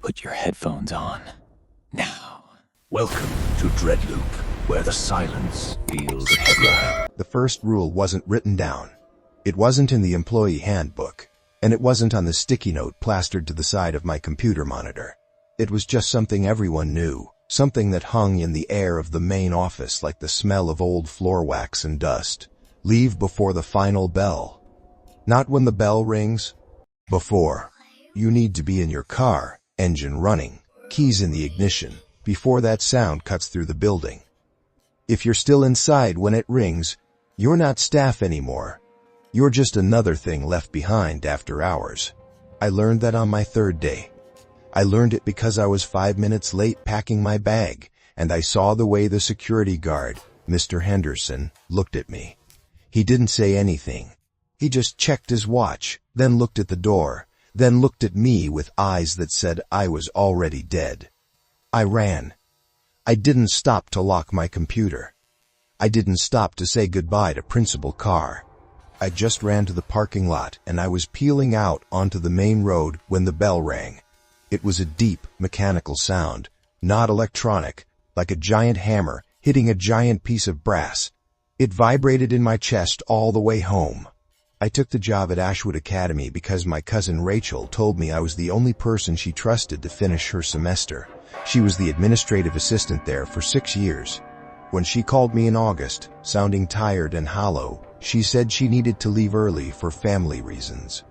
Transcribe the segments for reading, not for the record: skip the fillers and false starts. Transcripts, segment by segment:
Put your headphones on. Now. Welcome to Dreadloop, where the silence feels heavier. The first rule wasn't written down. It wasn't in the employee handbook, and it wasn't on the sticky note plastered to the side of my computer monitor. It was just something everyone knew, something that hung in the air of the main office like the smell of old floor wax and dust. Leave before the final bell. Not when the bell rings. Before. You need to be in your car, engine running, keys in the ignition, before that sound cuts through the building. If you're still inside when it rings, you're not staff anymore. You're just another thing left behind after hours. I learned that on my third day. I learned it because I was 5 minutes late packing my bag, and I saw the way the security guard, Mr. Henderson, looked at me. He didn't say anything. He just checked his watch, then looked at the door, then looked at me with eyes that said I was already dead. I ran. I didn't stop to lock my computer. I didn't stop to say goodbye to Principal Carr. I just ran to the parking lot, and I was peeling out onto the main road when the bell rang. It was a deep, mechanical sound, not electronic, like a giant hammer hitting a giant piece of brass. It vibrated in my chest all the way home. I took the job at Ashwood Academy because my cousin Rachel told me I was the only person she trusted to finish her semester. She was the administrative assistant there for 6 years. When she called me in August, sounding tired and hollow, she said she needed to leave early for family reasons.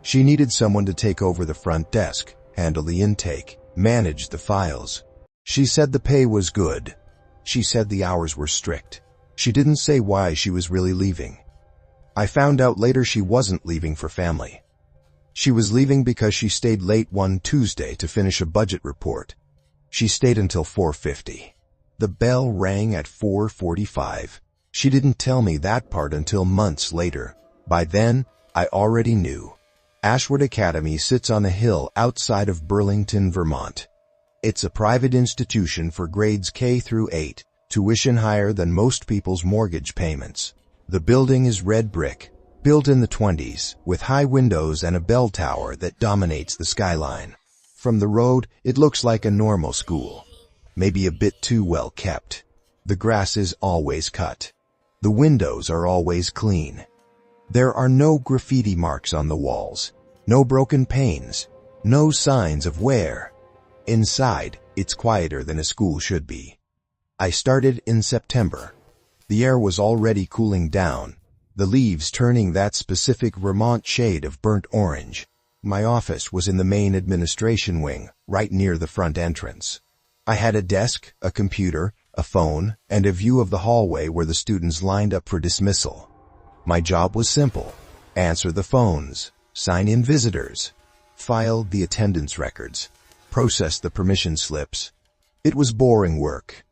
She needed someone to take over the front desk, handle the intake, manage the files. She said the pay was good. She said the hours were strict. She didn't say why she was really leaving. I found out later she wasn't leaving for family. She was leaving because she stayed late one Tuesday to finish a budget report. She stayed until 4:50. The bell rang at 4:45. She didn't tell me that part until months later. By then, I already knew. Ashwood Academy sits on a hill outside of Burlington, Vermont. It's a private institution for grades K through 8, tuition higher than most people's mortgage payments. The building is red brick, built in the 20s, with high windows and a bell tower that dominates the skyline. From the road, it looks like a normal school, maybe a bit too well kept. The grass is always cut. The windows are always clean. There are no graffiti marks on the walls, no broken panes, no signs of wear. Inside, it's quieter than a school should be. I started in September. The air was already cooling down, the leaves turning that specific Vermont shade of burnt orange. My office was in the main administration wing, right near the front entrance. I had a desk, a computer, a phone, and a view of the hallway where the students lined up for dismissal. My job was simple: answer the phones, sign in visitors, file the attendance records, process the permission slips. It was boring work.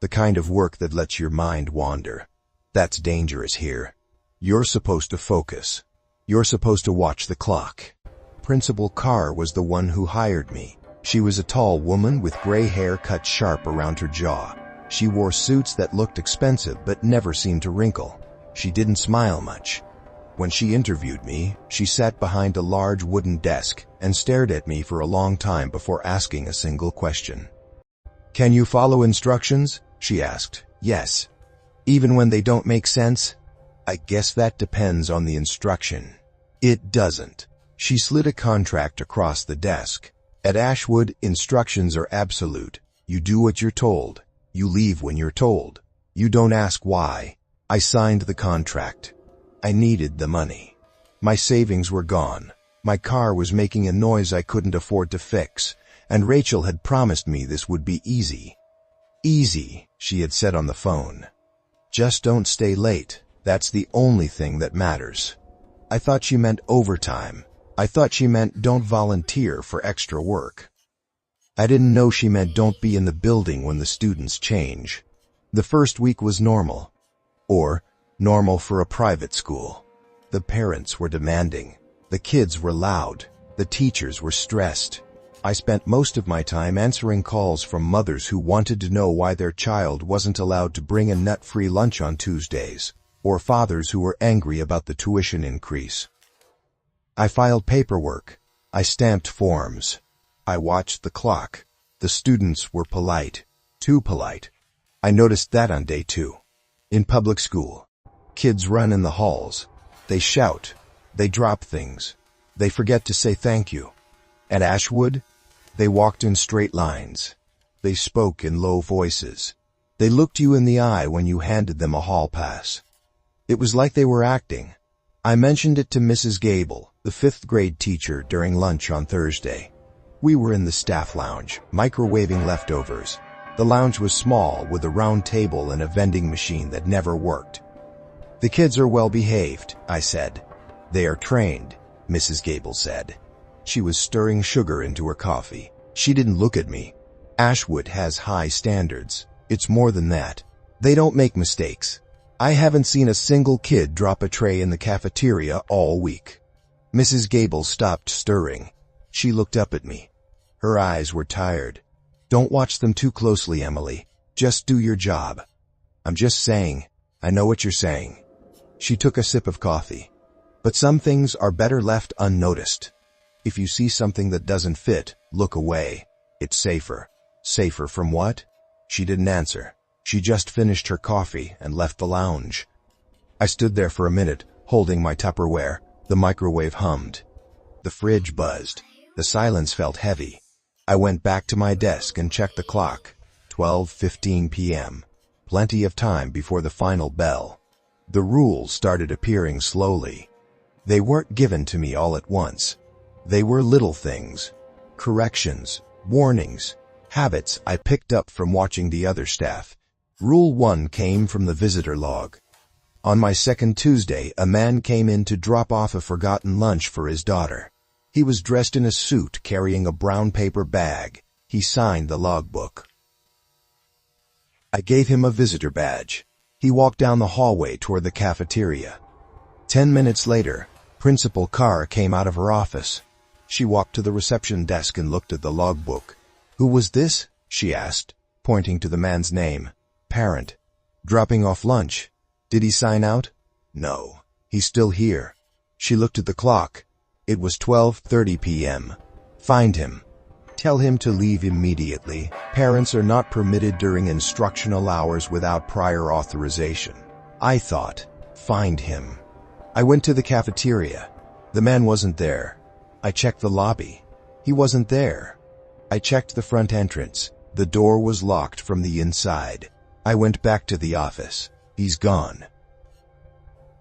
The kind of work that lets your mind wander. That's dangerous here. You're supposed to focus. You're supposed to watch the clock. Principal Carr was the one who hired me. She was a tall woman with gray hair cut sharp around her jaw. She wore suits that looked expensive but never seemed to wrinkle. She didn't smile much. When she interviewed me, she sat behind a large wooden desk and stared at me for a long time before asking a single question. "Can you follow instructions?" she asked. "Yes." "Even when they don't make sense?" "I guess that depends on the instruction." "It doesn't." She slid a contract across the desk. "At Ashwood, instructions are absolute. You do what you're told. You leave when you're told. You don't ask why." I signed the contract. I needed the money. My savings were gone. My car was making a noise I couldn't afford to fix, and Rachel had promised me this would be easy. "Easy," she had said on the phone. "Just don't stay late. That's the only thing that matters." I thought she meant overtime. I thought she meant don't volunteer for extra work. I didn't know she meant don't be in the building when the students change. The first week was normal. Or normal for a private school. The parents were demanding. The kids were loud. The teachers were stressed. I spent most of my time answering calls from mothers who wanted to know why their child wasn't allowed to bring a nut-free lunch on Tuesdays, or fathers who were angry about the tuition increase. I filed paperwork. I stamped forms. I watched the clock. The students were polite. Too polite. I noticed that on day 2. In public school, kids run in the halls. They shout. They drop things. They forget to say thank you. At Ashwood, they walked in straight lines. They spoke in low voices. They looked you in the eye when you handed them a hall pass. It was like they were acting. I mentioned it to Mrs. Gable, the 5th grade teacher, during lunch on Thursday. We were in the staff lounge, microwaving leftovers. The lounge was small, with a round table and a vending machine that never worked. "The kids are well behaved," I said. "They are trained," Mrs. Gable said. She was stirring sugar into her coffee. She didn't look at me. Ashwood has high standards. It's more than that. They don't make mistakes. I haven't seen a single kid drop a tray in the cafeteria all week. Mrs. Gable stopped stirring. She looked up at me. Her eyes were tired. "Don't watch them too closely, Emily. Just do your job." "I'm just saying. I know what you're saying." She took a sip of coffee. "But some things are better left unnoticed. If you see something that doesn't fit, look away. It's safer." "Safer from what?" She didn't answer. She just finished her coffee and left the lounge. I stood there for a minute, holding my Tupperware. The microwave hummed. The fridge buzzed. The silence felt heavy. I went back to my desk and checked the clock. 12:15 p.m. Plenty of time before the final bell. The rules started appearing slowly. They weren't given to me all at once. They were little things. Corrections, warnings, habits I picked up from watching the other staff. Rule 1 came from the visitor log. On my second Tuesday, a man came in to drop off a forgotten lunch for his daughter. He was dressed in a suit, carrying a brown paper bag. He signed the logbook. I gave him a visitor badge. He walked down the hallway toward the cafeteria. 10 minutes later, Principal Carr came out of her office. She walked to the reception desk and looked at the logbook. "Who was this?" she asked, pointing to the man's name. "Parent. Dropping off lunch. Did he sign out?" "No. He's still here." She looked at the clock. It was 12:30 p.m. "Find him. Tell him to leave immediately. Parents are not permitted during instructional hours without prior authorization." I thought, find him. I went to the cafeteria. The man wasn't there. I checked the lobby. He wasn't there. I checked the front entrance. The door was locked from the inside. I went back to the office. He's gone.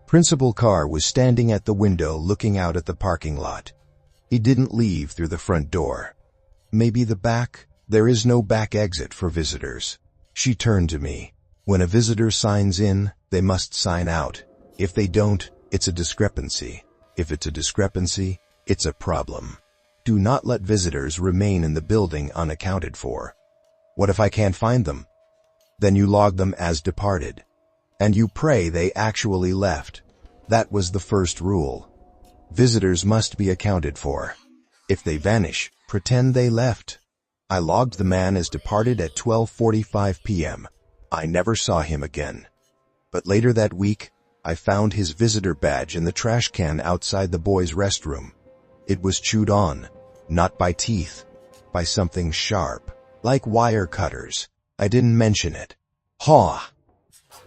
Principal Carr was standing at the window looking out at the parking lot. He didn't leave through the front door. "Maybe the back?" "There is no back exit for visitors." She turned to me. "When a visitor signs in, they must sign out. If they don't, it's a discrepancy. If it's a discrepancy, it's a problem. Do not let visitors remain in the building unaccounted for." "What if I can't find them?" "Then you log them as departed. And you pray they actually left." That was the first rule. Visitors must be accounted for. If they vanish, pretend they left. I logged the man as departed at 12:45 p.m. I never saw him again. But later that week, I found his visitor badge in the trash can outside the boys' restroom. It was chewed on, not by teeth, by something sharp, like wire cutters. I didn't mention it. Ha!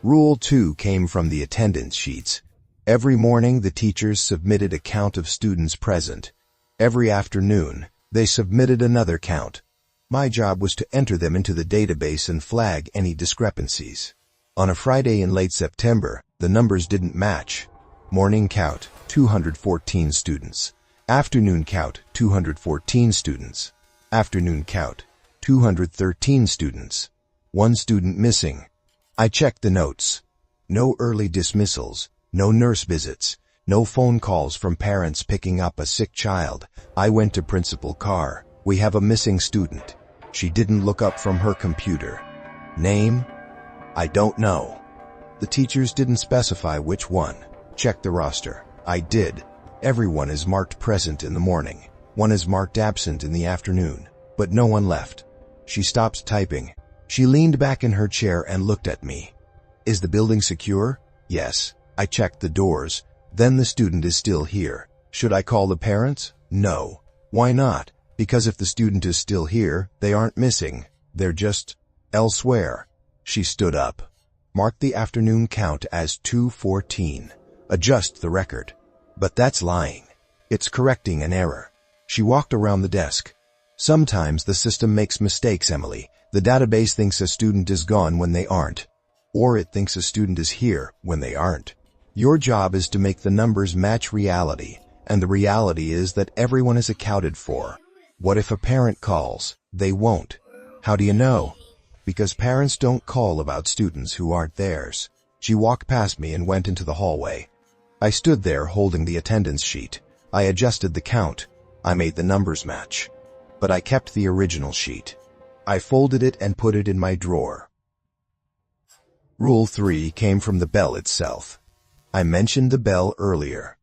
Rule 2 came from the attendance sheets. Every morning, the teachers submitted a count of students present. Every afternoon, they submitted another count. My job was to enter them into the database and flag any discrepancies. On a Friday in late September, the numbers didn't match. Morning count, 214 students. Afternoon count, 214 students. Afternoon count, 213 students. One student missing. I checked the notes. No early dismissals, no nurse visits, no phone calls from parents picking up a sick child. I went to Principal Carr. "We have a missing student." She didn't look up from her computer. "Name?" "I don't know." The teachers didn't specify which one. "Check the roster." I did. Everyone is marked present in the morning. One is marked absent in the afternoon. But no one left. She stopped typing. She leaned back in her chair and looked at me. "Is the building secure?" "Yes." I checked the doors. "Then the student is still here. Should I call the parents?" "No." "Why not?" Because if the student is still here, they aren't missing. They're just elsewhere. She stood up. Mark the afternoon count as 2:14. Adjust the record. But that's lying. It's correcting an error. She walked around the desk. Sometimes the system makes mistakes, Emily. The database thinks a student is gone when they aren't. Or it thinks a student is here when they aren't. Your job is to make the numbers match reality, and the reality is that everyone is accounted for. What if a parent calls? They won't. How do you know? Because parents don't call about students who aren't theirs. She walked past me and went into the hallway. I stood there holding the attendance sheet. I adjusted the count. I made the numbers match. But I kept the original sheet. I folded it and put it in my drawer. Rule 3 came from the bell itself. I mentioned the bell earlier.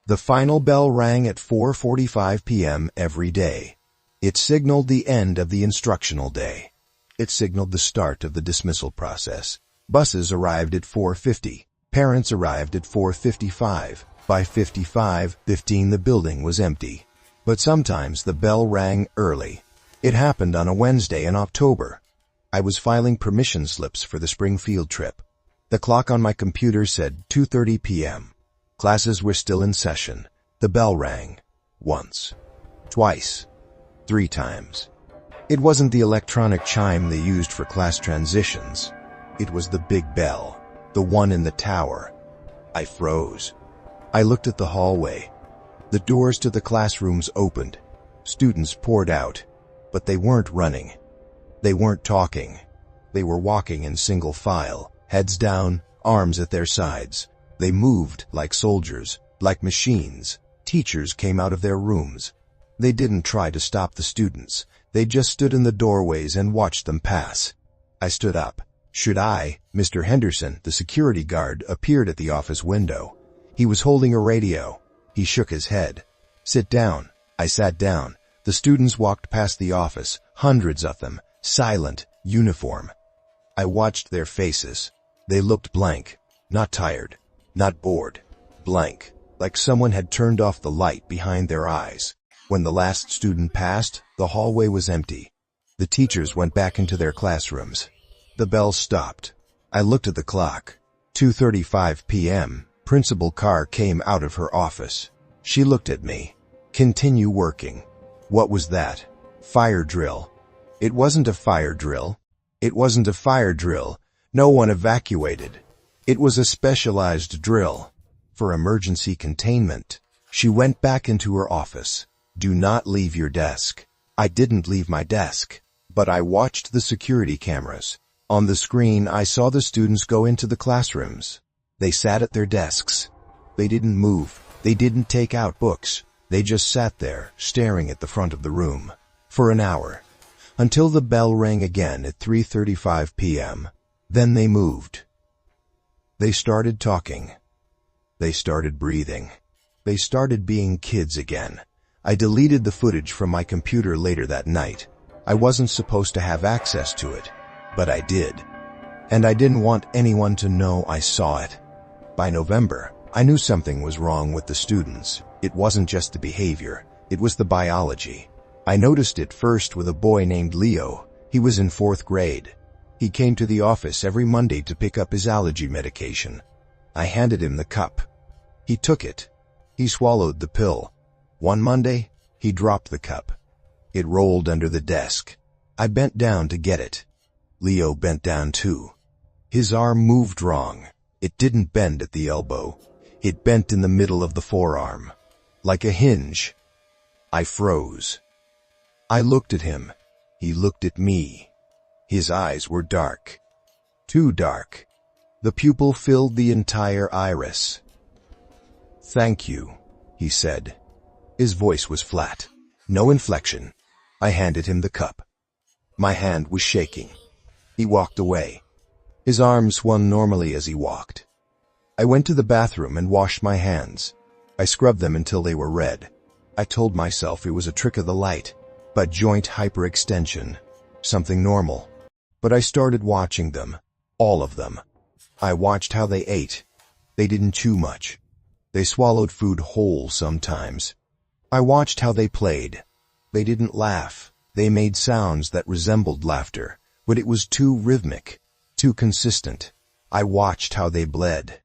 The final bell rang at 4:45 p.m. every day. It signaled the end of the instructional day. It signaled the start of the dismissal process. Buses arrived at 4:50. Parents arrived at 4:55. By 55:15 the building was empty. But sometimes the bell rang early. It happened on a Wednesday in October. I was filing permission slips for the spring field trip. The clock on my computer said 2:30 p.m. Classes were still in session. The bell rang. Once. Twice. 3 times. It wasn't the electronic chime they used for class transitions. It was the big bell, the one in the tower. I froze. I looked at the hallway. The doors to the classrooms opened. Students poured out, but they weren't running. They weren't talking. They were walking in single file, heads down, arms at their sides. They moved like soldiers, like machines. Teachers came out of their rooms. They didn't try to stop the students. They just stood in the doorways and watched them pass. I stood up. Should I? Mr. Henderson, the security guard, appeared at the office window. He was holding a radio. He shook his head. Sit down. I sat down. The students walked past the office, hundreds of them, silent, uniform. I watched their faces. They looked blank, not tired, not bored, blank, like someone had turned off the light behind their eyes. When the last student passed, the hallway was empty. The teachers went back into their classrooms. The bell stopped. I looked at the clock. 2:35 p.m. Principal Carr came out of her office. She looked at me. Continue working. What was that? Fire drill. It wasn't a fire drill. It wasn't a fire drill. No one evacuated. It was a specialized drill for emergency containment. She went back into her office. Do not leave your desk. I didn't leave my desk, but I watched the security cameras. On the screen, I saw the students go into the classrooms. They sat at their desks. They didn't move. They didn't take out books. They just sat there, staring at the front of the room, for an hour, until the bell rang again at 3:35 p.m. Then they moved. They started talking. They started breathing. They started being kids again. I deleted the footage from my computer later that night. I wasn't supposed to have access to it, but I did. And I didn't want anyone to know I saw it. By November, I knew something was wrong with the students. It wasn't just the behavior, it was the biology. I noticed it first with a boy named Leo. He was in 4th grade. He came to the office every Monday to pick up his allergy medication. I handed him the cup. He took it. He swallowed the pill. One Monday, he dropped the cup. It rolled under the desk. I bent down to get it. Leo bent down too. His arm moved wrong. It didn't bend at the elbow. It bent in the middle of the forearm, like a hinge. I froze. I looked at him. He looked at me. His eyes were dark. Too dark. The pupil filled the entire iris. "Thank you," he said. His voice was flat. No inflection. I handed him the cup. My hand was shaking. He walked away. His arms swung normally as he walked. I went to the bathroom and washed my hands. I scrubbed them until they were red. I told myself it was a trick of the light, but joint hyperextension, something normal. But I started watching them, all of them. I watched how they ate. They didn't chew much. They swallowed food whole sometimes. I watched how they played. They didn't laugh. They made sounds that resembled laughter, but it was too rhythmic, too consistent. I watched how they bled.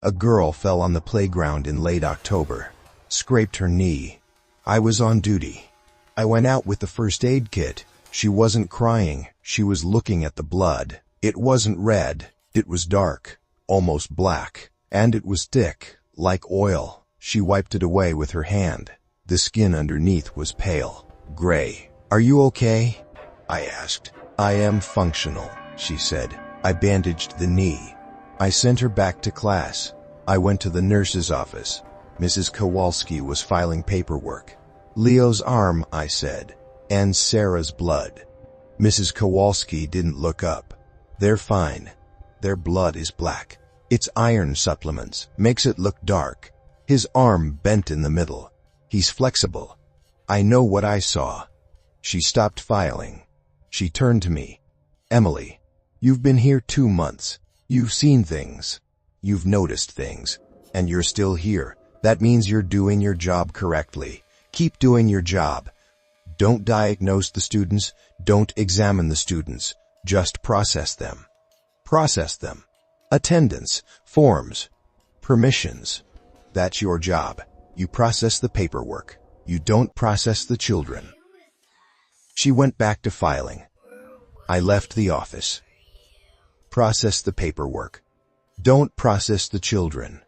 A girl fell on the playground in late October, scraped her knee. I was on duty. I went out with the first aid kit. She wasn't crying. She was looking at the blood. It wasn't red. It was dark, almost black, and it was thick, like oil. She wiped it away with her hand. The skin underneath was pale, gray. "Are you okay?" I asked. "I am functional," she said. I bandaged the knee. I sent her back to class. I went to the nurse's office. Mrs. Kowalski was filing paperwork. "Leo's arm," I said, "and Sarah's blood." Mrs. Kowalski didn't look up. "They're fine. Their blood is black. It's iron supplements. Makes it look dark. His arm bent in the middle. He's flexible. I know what I saw." She stopped filing. She turned to me. "Emily, you've been here 2 months. You've seen things. You've noticed things. And you're still here. That means you're doing your job correctly. Keep doing your job. Don't diagnose the students. Don't examine the students. Just process them. Process them. Attendance, forms, permissions. That's your job. You process the paperwork. You don't process the children." She went back to filing. I left the office. Process the paperwork. Don't process the children.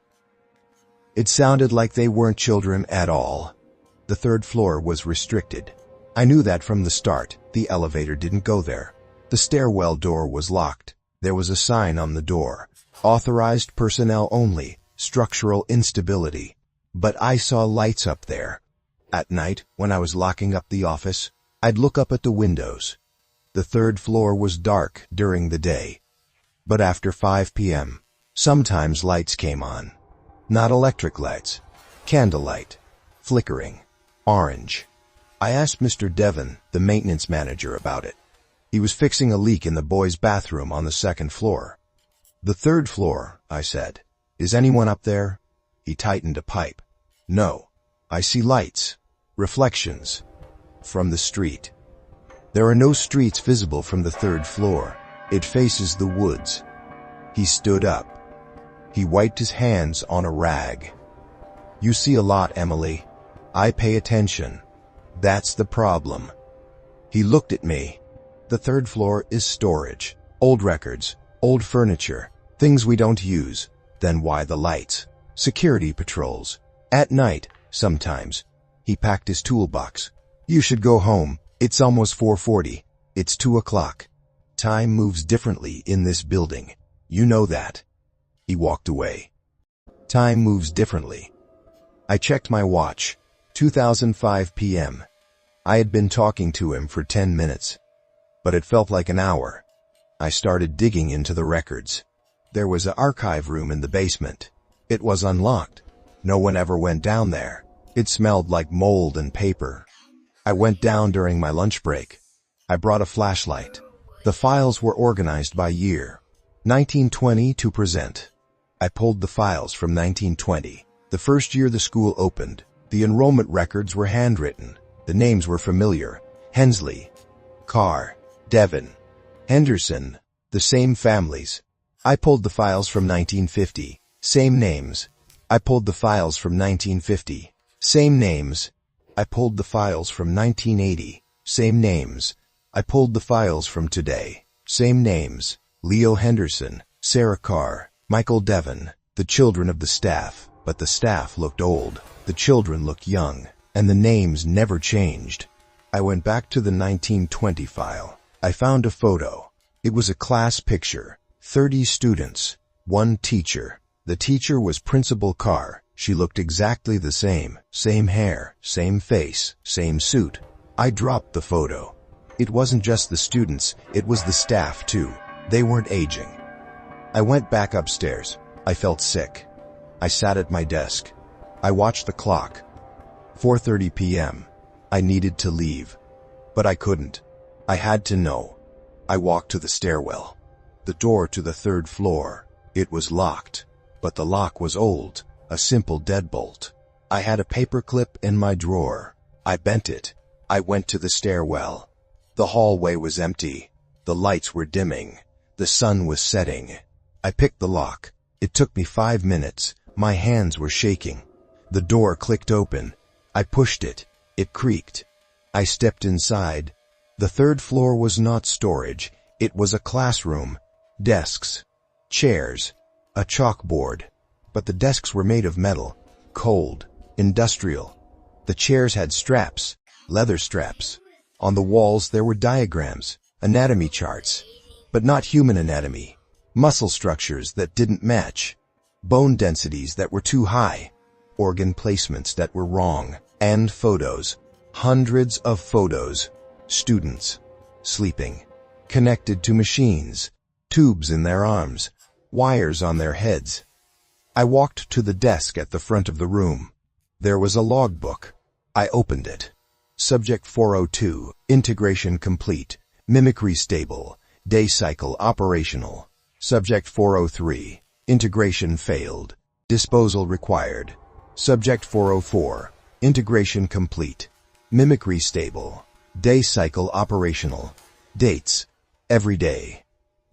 It sounded like they weren't children at all. The 3rd floor was restricted. I knew that from the start. The elevator didn't go there. The stairwell door was locked. There was a sign on the door. Authorized personnel only. Structural instability. But I saw lights up there. At night, when I was locking up the office, I'd look up at the windows. The 3rd floor was dark during the day. But after 5 p.m., sometimes lights came on. Not electric lights. Candlelight. Flickering. Orange. I asked Mr. Devon, the maintenance manager, about it. He was fixing a leak in the boys' bathroom on the 2nd floor. "The 3rd floor," I said. "Is anyone up there?" He tightened a pipe. "No. I see lights. Reflections. From the street. There are no streets visible from the 3rd floor. It faces the woods." He stood up. He wiped his hands on a rag. "You see a lot, Emily. I pay attention. That's the problem." He looked at me. "The 3rd floor is storage. Old records, old furniture, things we don't use. Then why the lights? Security patrols. At night, sometimes." He packed his toolbox. "You should go home. It's almost 4:40. It's 2 o'clock. Time moves differently in this building. You know that." He walked away. Time moves differently. I checked my watch. 2005 p.m. I had been talking to him for 10 minutes, but it felt like an hour. I started digging into the records. There was an archive room in the basement. It was unlocked. No one ever went down there. It smelled like mold and paper. I went down during my lunch break. I brought a flashlight. The files were organized by year. 1920 to present. I pulled the files from 1920, the first year the school opened. The enrollment records were handwritten. The names were familiar. Hensley, Carr, Devon, Henderson, the same families. I pulled the files from 1950. Same names. I pulled the files from 1950. Same names. I pulled the files from 1980. Same names. I pulled the files from today. Same names. Leo Henderson, Sarah Carr, Michael Devon, the children of the staff. But the staff looked old. The children looked young. And the names never changed. I went back to the 1920 file. I found a photo. It was a class picture. 30 students. 1 teacher. The teacher was Principal Carr. She looked exactly the same. Same hair, same face, same suit. I dropped the photo. It wasn't just the students, it was the staff too. They weren't aging. I went back upstairs. I felt sick. I sat at my desk. I watched the clock. 4:30 p.m. I needed to leave, but I couldn't. I had to know. I walked to the stairwell. The door to the 3rd floor. It was locked, but the lock was old, a simple deadbolt. I had a paperclip in my drawer. I bent it. I went to the stairwell. The hallway was empty. The lights were dimming. The sun was setting. I picked the lock. It took me 5 minutes. My hands were shaking. The door clicked open. I pushed it. It creaked. I stepped inside. The third floor was not storage. It was a classroom. Desks. Chairs. A chalkboard. But the desks were made of metal. Cold. Industrial. The chairs had straps. Leather straps. On the walls there were diagrams. Anatomy charts. But not human anatomy. Muscle structures that didn't match. Bone densities that were too high. Organ placements that were wrong. And photos. Hundreds of photos. Students. Sleeping. Connected to machines. Tubes in their arms. Wires on their heads. I walked to the desk at the front of the room. There was a logbook. I opened it. Subject 402, integration complete, mimicry stable, day cycle operational. Subject 403, integration failed, disposal required. Subject 404, integration complete, mimicry stable, day cycle operational. Dates, every day.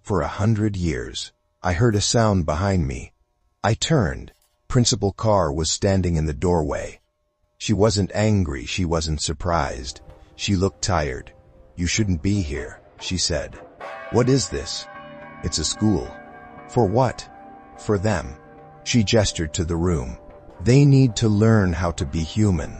For 100 years. I heard a sound behind me. I turned. Principal Carr was standing in the doorway. She wasn't angry, she wasn't surprised. She looked tired. "You shouldn't be here," she said. "What is this?" "It's a school." "For what?" "For them." She gestured to the room. "They need to learn how to be human.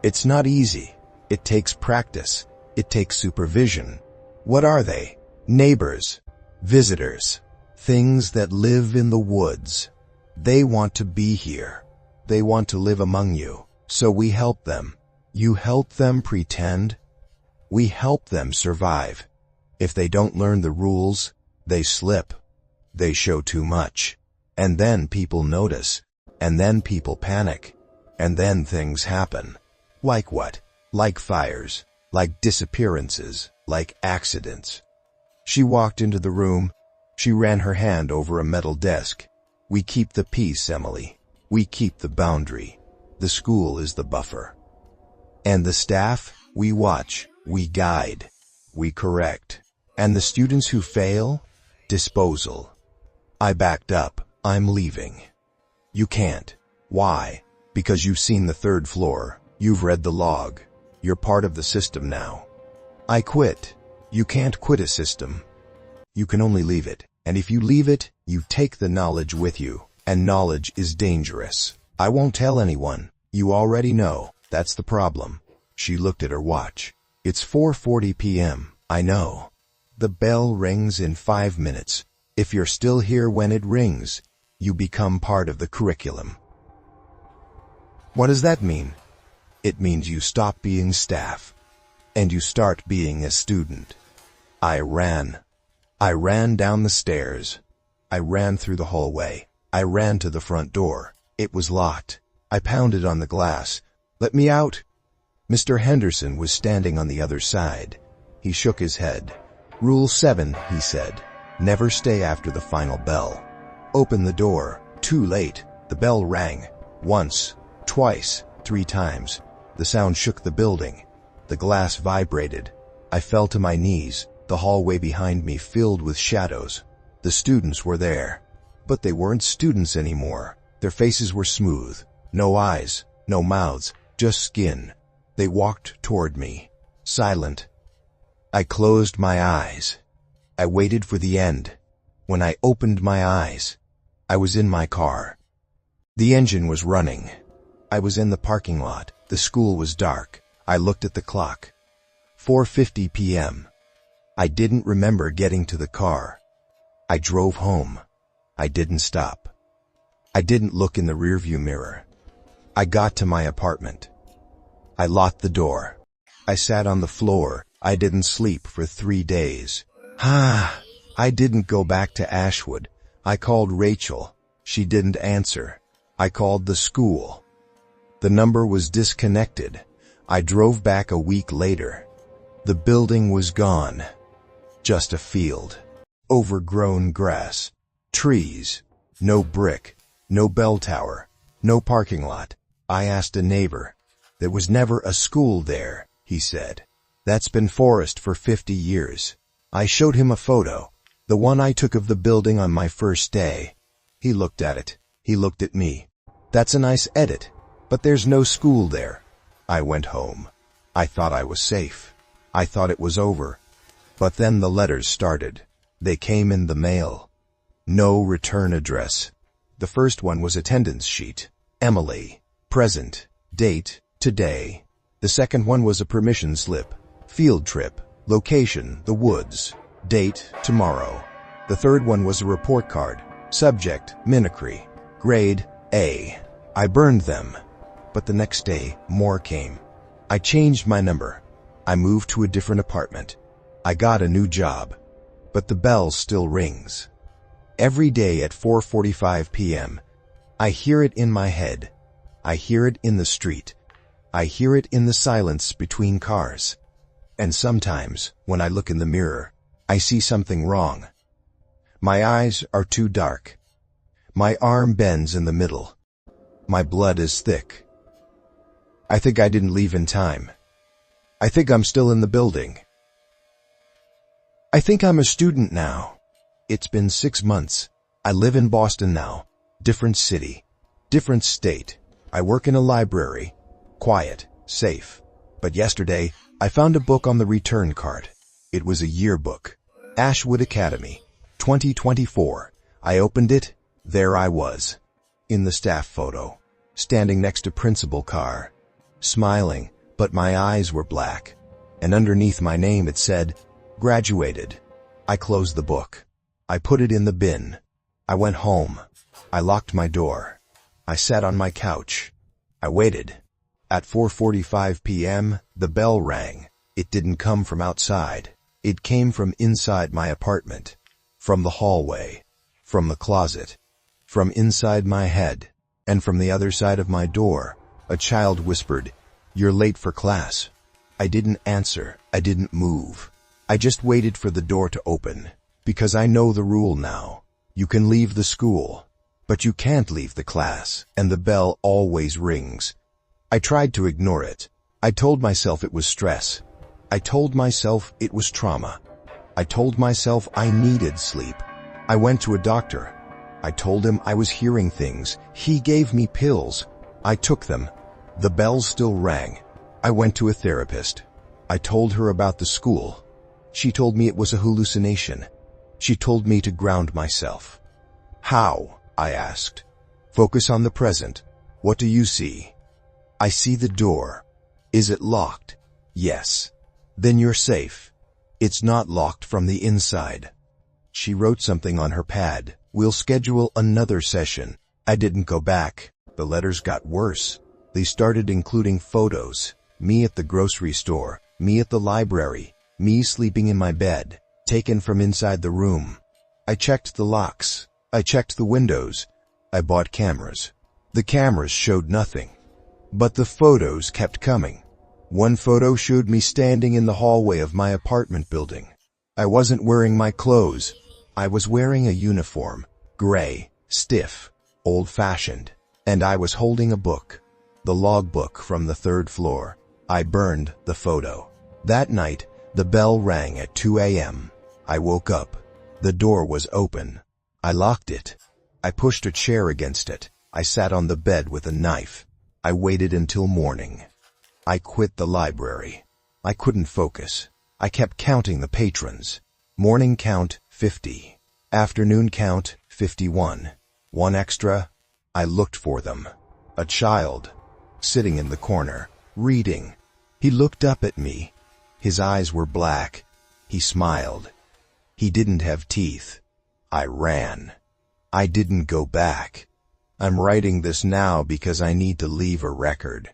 It's not easy. It takes practice. It takes supervision." "What are they?" "Neighbors. Visitors. Things that live in the woods. They want to be here. They want to live among you. So we help them." "You help them pretend?" "We help them survive. If they don't learn the rules, they slip. They show too much. And then people notice. And then people panic. And then things happen." "Like what?" "Like fires. Like disappearances. Like accidents." She walked into the room. She ran her hand over a metal desk. "We keep the peace, Emily. We keep the boundary. The school is the buffer. And the staff, we watch, we guide, we correct. And the students who fail, disposal." I backed up. "I'm leaving." "You can't." "Why?" "Because you've seen the third floor. You've read the log. You're part of the system now." "I quit." "You can't quit a system. You can only leave it. And if you leave it, you take the knowledge with you. And knowledge is dangerous." "I won't tell anyone. You already know. That's the problem." She looked at her watch. "It's 4:40 p.m. I know. The bell rings in 5 minutes. If you're still here when it rings, you become part of the curriculum." "What does that mean?" "It means you stop being staff. And you start being a student." I ran. I ran down the stairs. I ran through the hallway. I ran to the front door. It was locked. I pounded on the glass. "Let me out." Mr. Henderson was standing on the other side. He shook his head. "Rule 7, he said. Never stay after the final bell. Open the door. Too late." The bell rang. Once, twice, 3 times. The sound shook the building. The glass vibrated. I fell to my knees. The hallway behind me filled with shadows. The students were there. But they weren't students anymore. Their faces were smooth. No eyes, no mouths, just skin. They walked toward me, silent. I closed my eyes. I waited for the end. When I opened my eyes, I was in my car. The engine was running. I was in the parking lot. The school was dark. I looked at the clock. 4:50 p.m. I didn't remember getting to the car. I drove home. I didn't stop. I didn't look in the rearview mirror. I got to my apartment. I locked the door. I sat on the floor. I didn't sleep for 3 days. I didn't go back to Ashwood. I called Rachel. She didn't answer. I called the school. The number was disconnected. I drove back a week later. The building was gone. Just a field. Overgrown grass. Trees. No brick. No bell tower. No parking lot. I asked a neighbor. There was never a school there, he said. That's been forest for 50 years. I showed him a photo, the one I took of the building on my first day. He looked at it. He looked at me. That's a nice edit, but there's no school there. I went home. I thought I was safe. I thought it was over. But then the letters started. They came in the mail. No return address. The first one was attendance sheet. Emily. Present. Date. Today. The second one was a permission slip. Field trip. Location. The woods. Date. Tomorrow. The third one was a report card. Subject. Mimicry. Grade. A. I burned them. But the next day, more came. I changed my number. I moved to a different apartment. I got a new job. But the bell still rings. Every day at 4:45 p.m., I hear it in my head. I hear it in the street. I hear it in the silence between cars. And sometimes, when I look in the mirror, I see something wrong. My eyes are too dark. My arm bends in the middle. My blood is thick. I think I didn't leave in time. I think I'm still in the building. I think I'm a student now. It's been 6 months. I live in Boston now. Different city. Different state. I work in a library. Quiet. Safe. But yesterday, I found a book on the return card. It was a yearbook. Ashwood Academy. 2024. I opened it. There I was. In the staff photo. Standing next to Principal Carr. Smiling, but my eyes were black. And underneath my name it said, graduated. I closed the book. I put it in the bin. I went home. I locked my door. I sat on my couch. I waited. At 4:45 p.m., the bell rang. It didn't come from outside. It came from inside my apartment. From the hallway. From the closet. From inside my head. And from the other side of my door, a child whispered, "You're late for class." I didn't answer. I didn't move. I just waited for the door to open. Because I know the rule now. You can leave the school, but you can't leave the class, and the bell always rings. I tried to ignore it. I told myself it was stress. I told myself it was trauma. I told myself I needed sleep. I went to a doctor. I told him I was hearing things. He gave me pills. I took them. The bell still rang. I went to a therapist. I told her about the school. She told me it was a hallucination. She told me to ground myself. How? I asked. Focus on the present. What do you see? I see the door. Is it locked? Yes. Then you're safe. It's not locked from the inside. She wrote something on her pad. We'll schedule another session. I didn't go back. The letters got worse. They started including photos. Me at the grocery store. Me at the library. Me sleeping in my bed. Taken from inside the room. I checked the locks. I checked the windows. I bought cameras. The cameras showed nothing. But the photos kept coming. One photo showed me standing in the hallway of my apartment building. I wasn't wearing my clothes. I was wearing a uniform. Gray, stiff, old-fashioned. And I was holding a book. The logbook from the 3rd floor. I burned the photo. That night, the bell rang at 2 a.m. I woke up. The door was open. I locked it. I pushed a chair against it. I sat on the bed with a knife. I waited until morning. I quit the library. I couldn't focus. I kept counting the patrons. Morning count, 50. Afternoon count, 51. One extra. I looked for them. A child. Sitting in the corner. Reading. He looked up at me. His eyes were black. He smiled. He didn't have teeth. I ran. I didn't go back. I'm writing this now because I need to leave a record.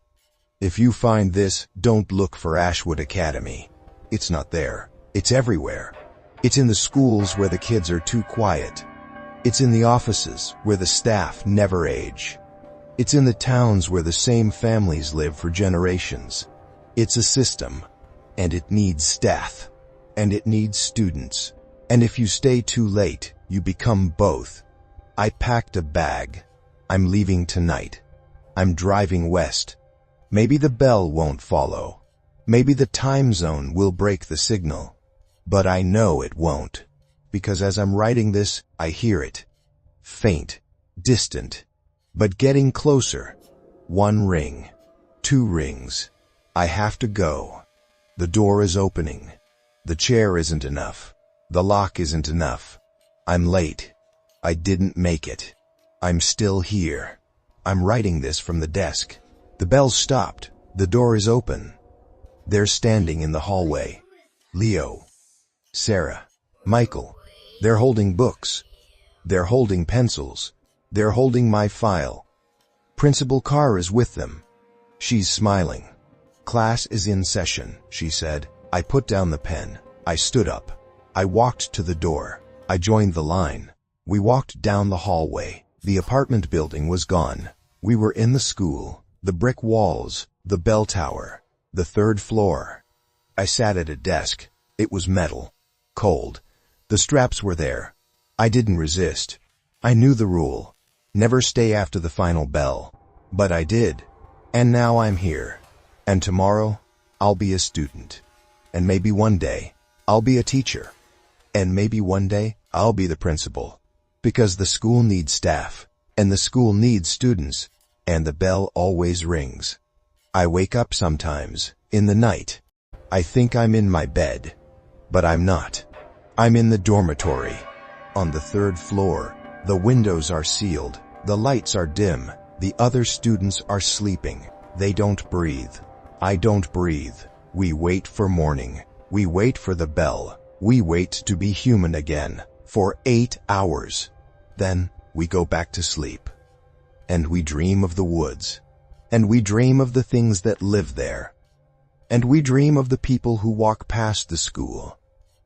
If you find this, don't look for Ashwood Academy. It's not there. It's everywhere. It's in the schools where the kids are too quiet. It's in the offices where the staff never age. It's in the towns where the same families live for generations. It's a system, and it needs staff, and it needs students. And if you stay too late, you become both. I packed a bag. I'm leaving tonight. I'm driving west. Maybe the bell won't follow. Maybe the time zone will break the signal. But I know it won't. Because as I'm writing this, I hear it. Faint, distant, but getting closer. 1 ring, 2 rings. I have to go. The door is opening. The chair isn't enough. The lock isn't enough. I'm late. I didn't make it. I'm still here. I'm writing this from the desk. The bell stopped. The door is open. They're standing in the hallway. Leo, Sarah, Michael. They're holding books. They're holding pencils. They're holding my file. Principal Carr is with them. She's smiling. Class is in session, she said. I put down the pen. I stood up. I walked to the door. I joined the line. We walked down the hallway. The apartment building was gone. We were in the school. The brick walls, the bell tower, the 3rd floor. I sat at a desk. It was metal. Cold. The straps were there. I didn't resist. I knew the rule. Never stay after the final bell. But I did. And now I'm here. And tomorrow, I'll be a student. And maybe one day, I'll be a teacher. And maybe one day, I'll be the principal. Because the school needs staff. And the school needs students. And the bell always rings. I wake up sometimes, in the night. I think I'm in my bed. But I'm not. I'm in the dormitory. On the 3rd floor. The windows are sealed. The lights are dim. The other students are sleeping. They don't breathe. I don't breathe. We wait for morning. We wait for the bell. We wait to be human again. For 8 hours. Then, we go back to sleep. And we dream of the woods. And we dream of the things that live there. And we dream of the people who walk past the school.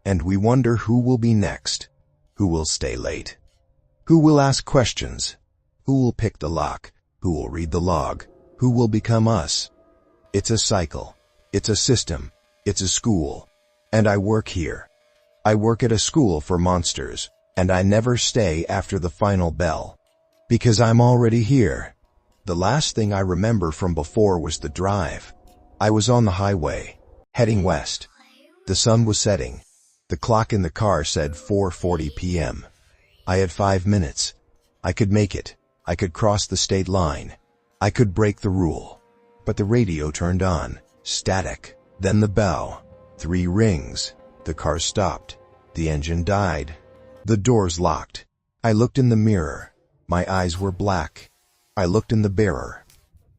And we wonder who will be next. Who will stay late? Who will ask questions? Who will pick the lock? Who will read the log? Who will become us? It's a cycle. It's a system. It's a school. And I work here. I work at a school for monsters. And I never stay after the final bell. Because I'm already here. The last thing I remember from before was the drive. I was on the highway, heading west. The sun was setting. The clock in the car said 4:40 p.m. I had 5 minutes. I could make it. I could cross the state line. I could break the rule. But the radio turned on. Static. Then the bell. 3 rings. The car stopped. The engine died. The doors locked. I looked in the mirror. My eyes were black. I looked in the mirror.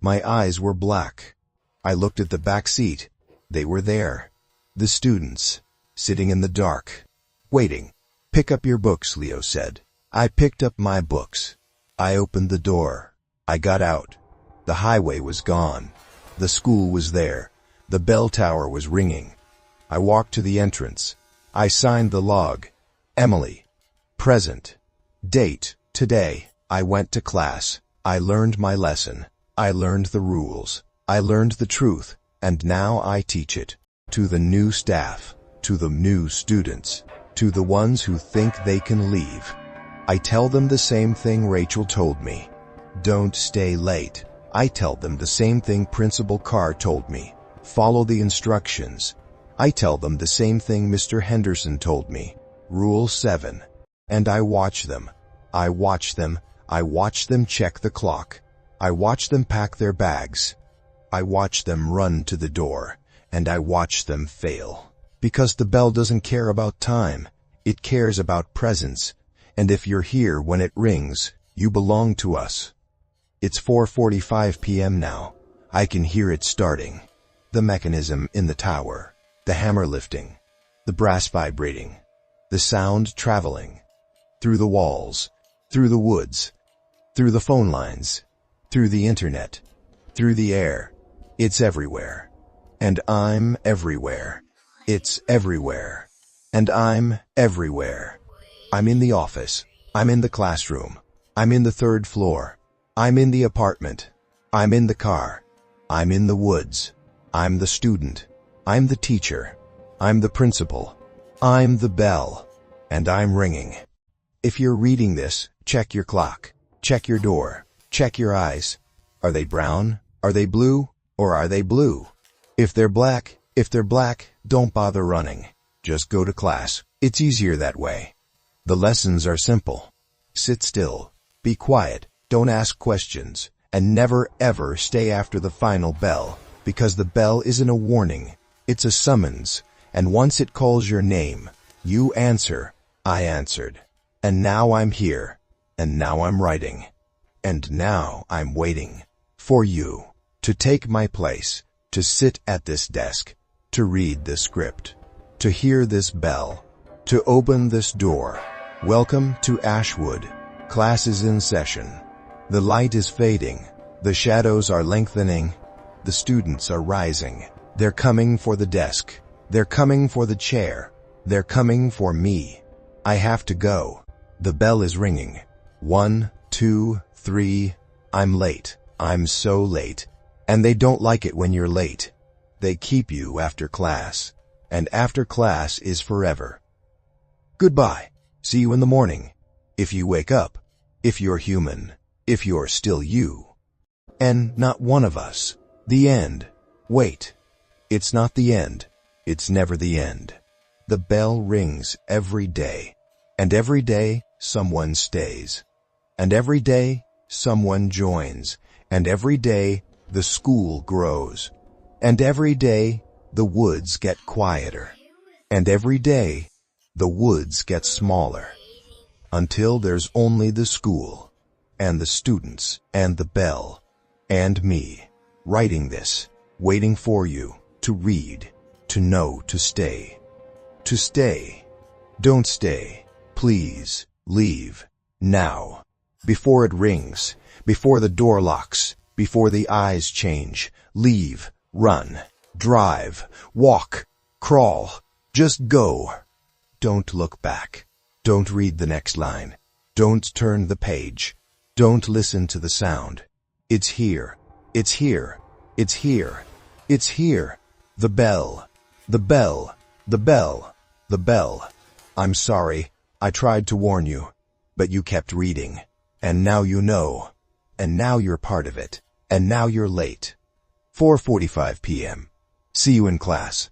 My eyes were black. I looked at the back seat. They were there. The students. Sitting in the dark. Waiting. Pick up your books, Leo said. I picked up my books. I opened the door. I got out. The highway was gone. The school was there. The bell tower was ringing. I walked to the entrance. I signed the log. Emily. Present. Date. Today. I went to class. I learned my lesson. I learned the rules. I learned the truth. And now I teach it. To the new staff. To the new students. To the ones who think they can leave. I tell them the same thing Rachel told me. Don't stay late. I tell them the same thing Principal Carr told me. Follow the instructions. I tell them the same thing Mr. Henderson told me. Rule 7. And I watch them. I watch them. I watch them check the clock. I watch them pack their bags. I watch them run to the door. And I watch them fail. Because the bell doesn't care about time. It cares about presence. And if you're here when it rings, you belong to us. It's 4:45 p.m. now. I can hear it starting. The mechanism in the tower. The hammer lifting. The brass vibrating. The sound traveling. Through the walls. Through the woods. Through the phone lines. Through the internet. Through the air. It's everywhere. And I'm everywhere. It's everywhere. And I'm everywhere. I'm in the office. I'm in the classroom. I'm in the 3rd floor. I'm in the apartment. I'm in the car. I'm in the woods. I'm the student. I'm the teacher. I'm the principal. I'm the bell. And I'm ringing. If you're reading this, check your clock. Check your door. Check your eyes. Are they brown? Are they blue? Or are they blue? If they're black, If they're black, don't bother running. Just go to class. It's easier that way. The lessons are simple. Sit still. Be quiet. Don't ask questions. And never ever stay after the final bell, because the bell isn't a warning. It's a summons. And once it calls your name, you answer. I answered. And now I'm here. And now I'm writing. And now I'm waiting for you to take my place, to sit at this desk, to read this script, to hear this bell, to open this door. Welcome to Ashwood. Class is in session. The light is fading. The shadows are lengthening. The students are rising. They're coming for the desk. They're coming for the chair. They're coming for me. I have to go. The bell is ringing. 1, 2, 3. I'm late. I'm so late. And they don't like it when you're late. They keep you after class. And after class is forever. Goodbye. See you in the morning. If you wake up. If you're human. If you're still you. And not one of us. The end. Wait. It's not the end. It's never the end. The bell rings every day. And every day, someone stays. And every day, someone joins. And every day, the school grows. And every day, the woods get quieter. And every day, the woods get smaller. Until there's only the school, and the students, and the bell, and me, writing this, waiting for you, to read, to know to stay. To stay. Don't stay. Please, leave. Now. Before it rings. Before the door locks. Before the eyes change. Leave. Run. Drive. Walk. Crawl. Just go. Don't look back. Don't read the next line. Don't turn the page. Don't listen to the sound. It's here. It's here. It's here. It's here. The bell. The bell. The bell. The bell. I'm sorry. I tried to warn you. But you kept reading. And now you know. And now you're part of it. And now you're late. 4:45 p.m. See you in class.